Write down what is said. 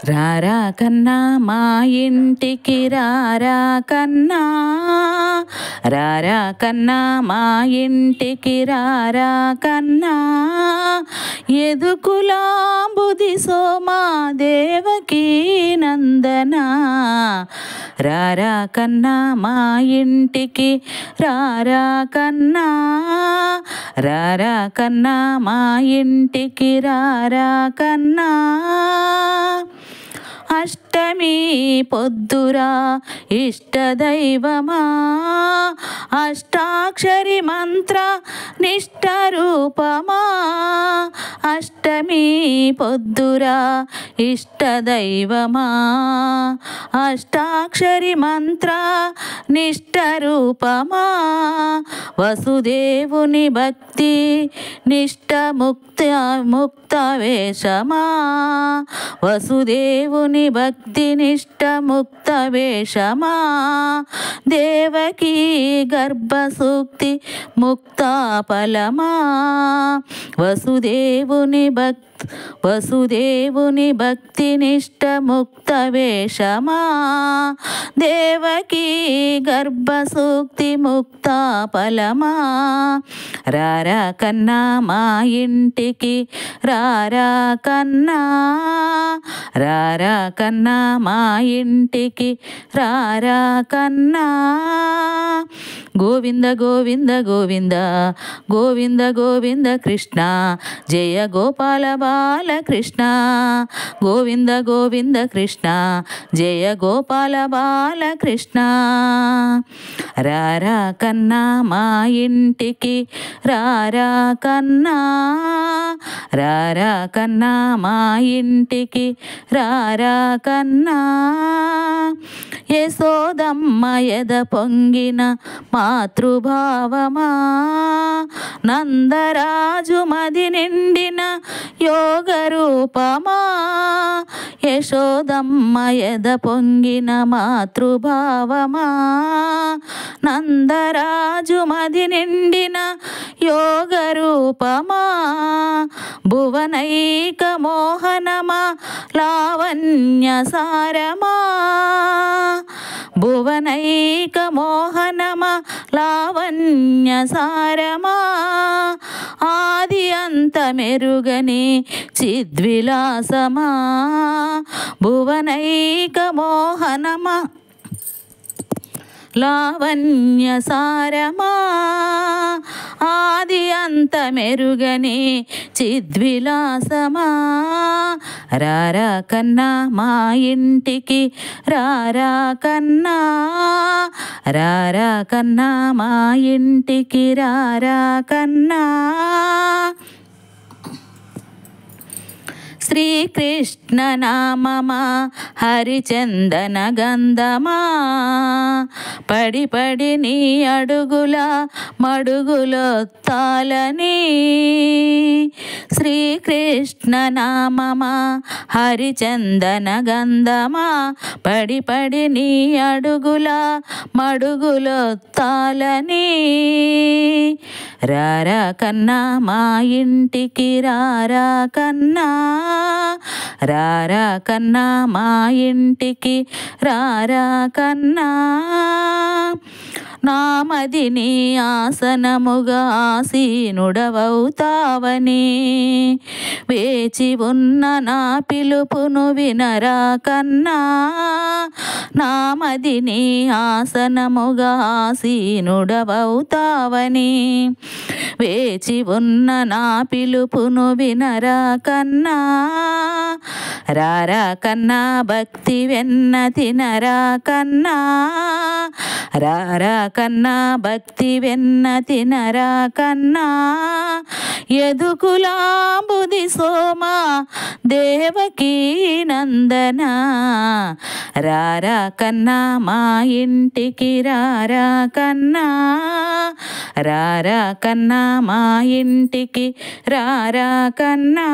రారా కన్నా మా ఇంటికి రారా కన్నా, రారా కన్నా మా ఇంటికి రారా కన్నా, ఎదుకులాంబుది సోమా దేవకీ నందన. రారా కన్నా మా ఇంటికి రారా కన్నా, రారా కన్నా మా ఇంటికి రారా కన్నా. అష్టమి పొద్దురా ఇష్టదైవమా, అష్టాక్షరి మంత్ర నిష్ట రూపమా. అష్టమి పొద్దురా ఇష్టదైవమా, అష్టాక్షరి మంత్ర నిష్ట రూపమా. వసుదేవుని భక్తి నిష్ట ముక్త వేషమా, వసుదేవుని భక్తి నిష్ట ముక్త వేషమా. దేవకీ గర్భసూక్తి ముక్తా ఫలమా, వసుదేవుని భక్తి నిష్ట ముక్త వేషమా. దేవకీ గర్భసూక్తి ముక్తా ఫలమా. రారా కన్నా మా ఇంటికి రారా కన్నా, రారా కన్నా మా ఇంటికి రారా కన్నా. గోవింద గోవింద గోవింద గోవింద గోవింద కృష్ణ, జయ గోపాల బాలకృష్ణ. గోవింద గోవింద కృష్ణ, జయ గోపాల బాలకృష్ణ. రారా కన్నా మా ఇంటికి రారా కన్నా, రారా కన్నా మా ఇంటికి రారా కన్నా. యశోదమ్మ ఎద పొంగిన మాతృభావమా, నందరాజు మది నిండిన యోగ రూపమా. యశోదమ్మ ఎద పొంగిన మాతృభావమా, నందరాజు మది నిండిన యోగ రూపమా. భువనైక మోహనమా లావణ్య సారమా, భువనైక మోహనమా లావణ్య సారమా. ఆది అంత మెరుగని చిద్విలాసమా, భువనైక మోహనమా లావణ్య సారమా. ఆది అంత మెరుగని చిద్విలాసమా. రారా కన్నా మా ఇంటికి రారా కన్నా, రారా కన్నా మా ఇంటికి రారా కన్నా. శ్రీకృష్ణ నామమా హరిచందన గంధమా, పడి పడి నీ అడుగుల మడుగులొత్తాలని. శ్రీకృష్ణ నామమా హరిచందన గంధమా, పడి పడి నీ అడుగుల మడుగులొత్తాలని. రారా కన్నా మా ఇంటికి రారా కన్నా, రారా కన్నా మా ఇంటికి రారా కన్నా. నామదిని ఆసనముగా ఆసీనుడవవుతావని, వేచి ఉన్న నా పిలుపును వినరా కన్నా. నామదిని ఆసనముగా ఆసీనుడవవుతావని, వేచి ఉన్న నా పిలుపును వినరా కన్నా. రారా కన్నా భక్తి వెన్న తినరా కన్నా, రారా కన్నా భక్తి వెన్న తినరా కన్నా. ఎదుకులాంబుది సోమా దేవకీ నందన. రారా కన్నా మా ఇంటికి రారా కన్నా, రారా కన్నా మా ఇంటికి రారా కన్నా.